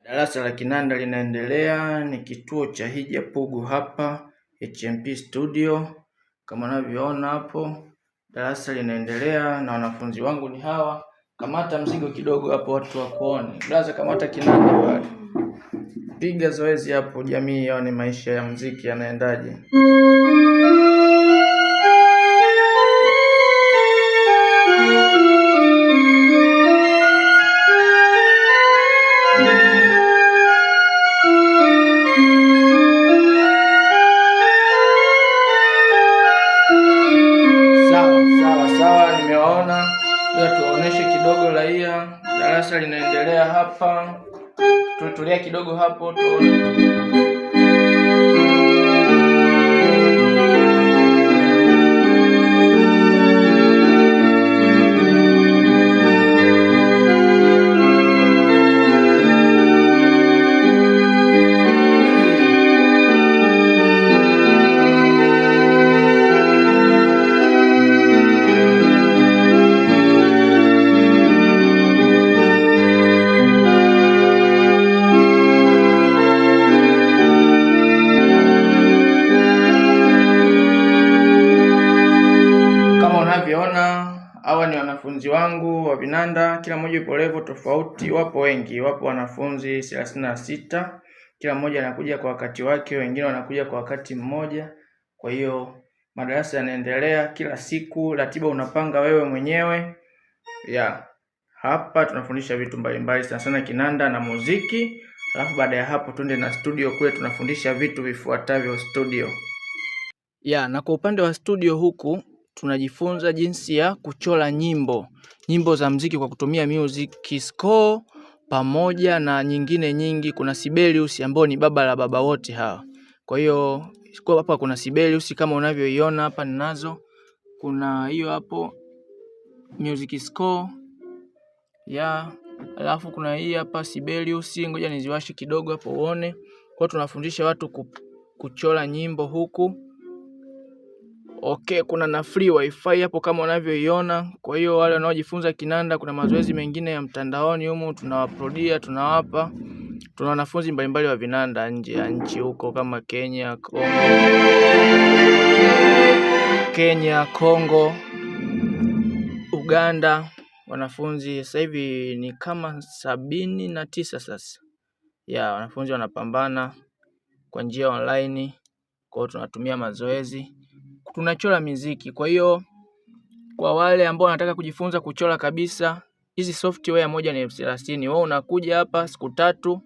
Darasa la kinanda linaendelea, ni kituo cha Hija Pugu hapa HMP Studio. Kama unavyoona hapo, darasa linaendelea na wanafunzi wangu ni hawa. Kamata mzigo kidogo hapo watu wakuone. Blaza, kamata kinanda pale. Piga zoezi hapo, jamii yaone maisha ya muziki yanaendaje. Tuwaoneshe kidogo raia, darasa linaendelea hapa. Tutulia kidogo hapo hawa ni wanafunzi wangu wa vinanda, kila mmoja yupo level tofauti. Wapo wengi, wapo wanafunzi 36, kila mmoja anakuja kwa wakati wake, wengine wanakuja kwa wakati mmoja. Kwa hiyo madarasa yanaendelea kila siku, ratiba unapanga wewe mwenyewe. Hapa tunafundisha vitu mbalimbali, sana sana kinanda na muziki. Alafu baada ya hapo twende na studio kule, tunafundisha vitu vifuatavyo studio. Na kwa upande wa studio huku tunajifunza jinsi ya kuchora nyimbo za mziki kwa kutumia music score pamoja na nyingine nyingi. Kuna Sibelius ambao ni baba la baba wote hawa. Kwa hiyo hapa kuna Sibelius kama unavyoiona hapa ninazo. Kuna hiyo hapo music score. Alafu kuna hii hapa Sibelius, ngoja niziwashi kidogo hapo uone. Kwa tunafundisha watu kuchora nyimbo huku. Kuna na free wifi hapo kama unavyoiona. Kwa hiyo wale wanaojifunza kinanda, kuna mazoezi mengine ya mtandaoni humu tunawauploadia, tunawapa. Tuna wanafunzi mbalimbali wa vinanda nje ya nchi huko kama Kenya, Kongo, Uganda. Wanafunzi sasa hivi ni kama 79 sasa. Wanafunzi wanapambana kwa njia online. Kwa hiyo tunatumia mazoezi, tunachora muziki. Kwa hiyo kwa wale ambao wanataka kujifunza kuchora kabisa, hizi software moja ni 30,000. Wewe unakuja hapa siku 3